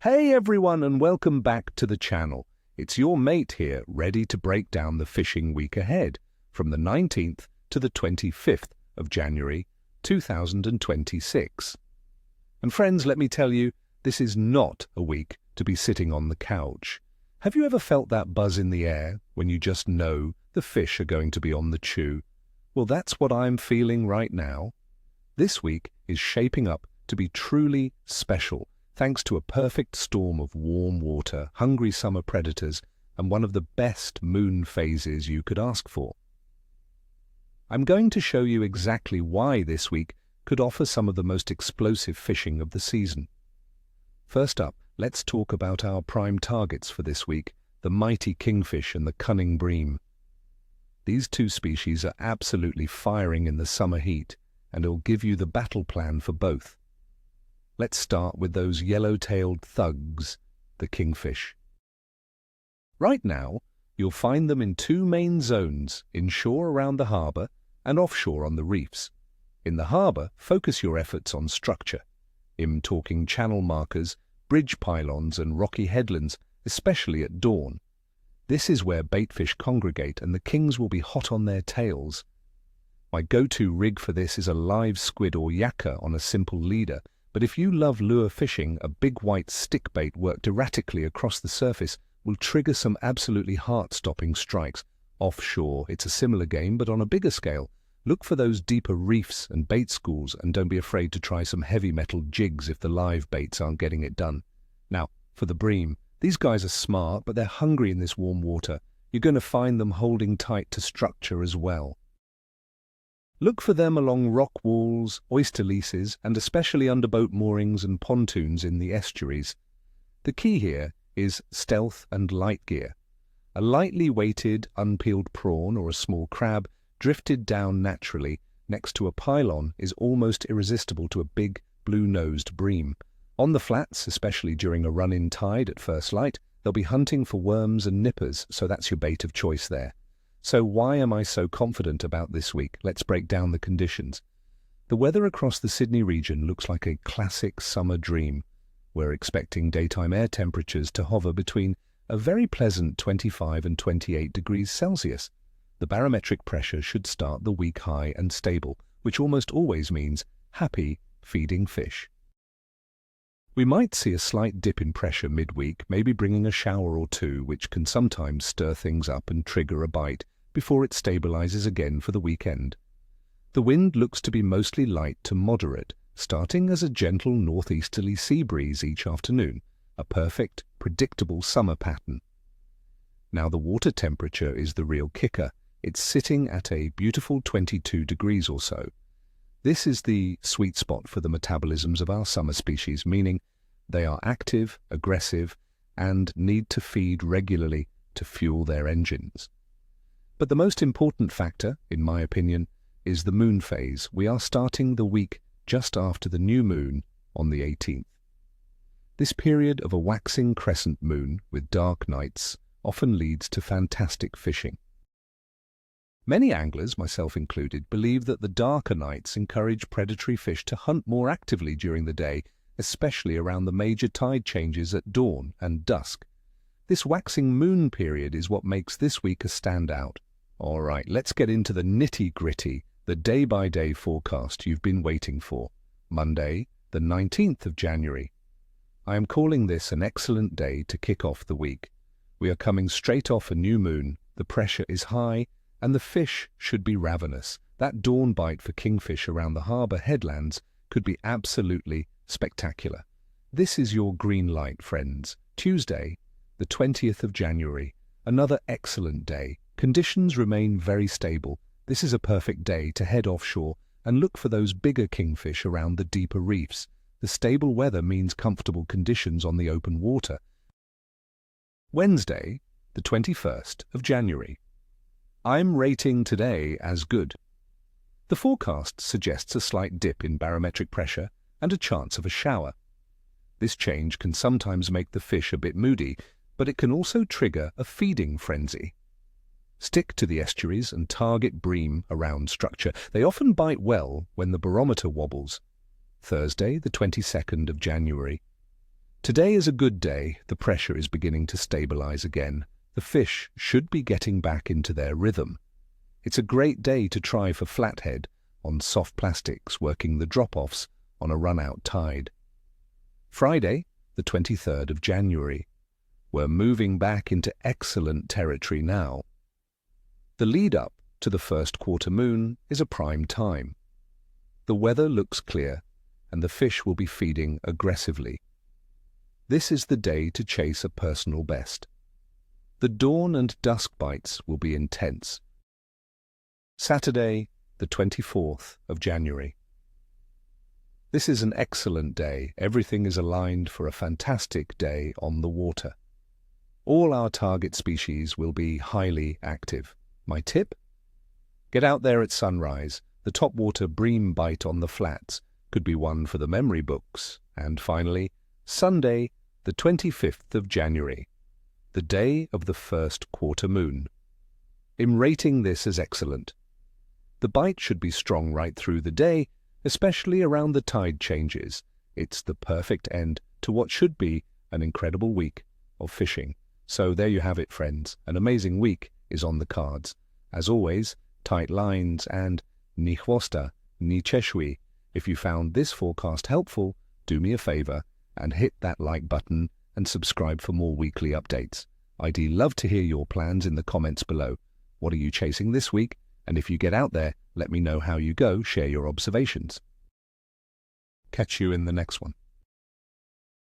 Hey everyone, and welcome back to the channel. It's your mate here, ready to break down the fishing week ahead, from the 19th to the 25th of January 2026. And friends, let me tell you, this is not a week to be sitting on the couch. Have you ever felt that buzz in the air when you just know the fish are going to be on the chew? Well, that's what I'm feeling right now. This week is shaping up to be truly special, thanks to a perfect storm of warm water, hungry summer predators, and one of the best moon phases you could ask for. I'm going to show you exactly why this week could offer some of the most explosive fishing of the season. First up, let's talk about our prime targets for this week, the mighty kingfish and the cunning bream. These two species are absolutely firing in the summer heat, and it'll give you the battle plan for both. Let's start with those yellow-tailed thugs, the kingfish. Right now, you'll find them in two main zones, inshore around the harbour and offshore on the reefs. In the harbour, focus your efforts on structure. I'm talking channel markers, bridge pylons and rocky headlands, especially at dawn. This is where baitfish congregate and the kings will be hot on their tails. My go-to rig for this is a live squid or yakka on a simple leader, but if you love lure fishing, a big white stick bait worked erratically across the surface will trigger some absolutely heart-stopping strikes. Offshore, it's a similar game, but on a bigger scale. Look for those deeper reefs and bait schools, and don't be afraid to try some heavy metal jigs if the live baits aren't getting it done. Now, for the bream, these guys are smart, but they're hungry in this warm water. You're going to find them holding tight to structure as well. Look for them along rock walls, oyster leases, and especially under boat moorings and pontoons in the estuaries. The key here is stealth and light gear. A lightly weighted, unpeeled prawn or a small crab drifted down naturally next to a pylon is almost irresistible to a big, blue-nosed bream. On the flats, especially during a run-in tide at first light, they'll be hunting for worms and nippers, so that's your bait of choice there. So why am I so confident about this week? Let's break down the conditions. The weather across the Sydney region looks like a classic summer dream. We're expecting daytime air temperatures to hover between a very pleasant 25 and 28 degrees Celsius. The barometric pressure should start the week high and stable, which almost always means happy feeding fish. We might see a slight dip in pressure midweek, maybe bringing a shower or two, which can sometimes stir things up and trigger a bite before it stabilizes again for the weekend. The wind looks to be mostly light to moderate, starting as a gentle northeasterly sea breeze each afternoon, a perfect, predictable summer pattern. Now the water temperature is the real kicker. It's sitting at a beautiful 22 degrees or so. This is the sweet spot for the metabolisms of our summer species, meaning they are active, aggressive, and need to feed regularly to fuel their engines. But the most important factor, in my opinion, is the moon phase. We are starting the week just after the new moon on the 18th. This period of a waxing crescent moon with dark nights often leads to fantastic fishing. Many anglers, myself included, believe that the darker nights encourage predatory fish to hunt more actively during the day, especially around the major tide changes at dawn and dusk. This waxing moon period is what makes this week a standout. All right, let's get into the nitty-gritty, the day-by-day forecast you've been waiting for. Monday, the 19th of January. I am calling this an excellent day to kick off the week. We are coming straight off a new moon, the pressure is high, and the fish should be ravenous. That dawn bite for kingfish around the harbour headlands could be absolutely spectacular. This is your green light, friends. Tuesday, the 20th of January. Another excellent day. Conditions remain very stable. This is a perfect day to head offshore and look for those bigger kingfish around the deeper reefs. The stable weather means comfortable conditions on the open water. Wednesday, the 21st of January. I'm rating today as good. The forecast suggests a slight dip in barometric pressure and a chance of a shower. This change can sometimes make the fish a bit moody, but it can also trigger a feeding frenzy. Stick to the estuaries and target bream around structure. They often bite well when the barometer wobbles. Thursday, the 22nd of January. Today is a good day. The pressure is beginning to stabilize again. The fish should be getting back into their rhythm. It's a great day to try for flathead on soft plastics, working the drop-offs on a run-out tide. Friday, the 23rd of January. We're moving back into excellent territory now. The lead-up to the first quarter moon is a prime time. The weather looks clear, and the fish will be feeding aggressively. This is the day to chase a personal best. The dawn and dusk bites will be intense. Saturday, the 24th of January. This is an excellent day. Everything is aligned for a fantastic day on the water. All our target species will be highly active. My tip? Get out there at sunrise. The topwater bream bite on the flats could be one for the memory books. And finally, Sunday, the 25th of January, the day of the first quarter moon. I'm rating this as excellent. The bite should be strong right through the day, especially around the tide changes. It's the perfect end to what should be an incredible week of fishing. So there you have it, friends. An amazing week is on the cards. As always, tight lines and ni chwosta, ni cheshwi. If you found this forecast helpful, do me a favor and hit that like button and subscribe for more weekly updates. I'd love to hear your plans in the comments below. What are you chasing this week? And if you get out there, let me know how you go. Share your observations. Catch you in the next one.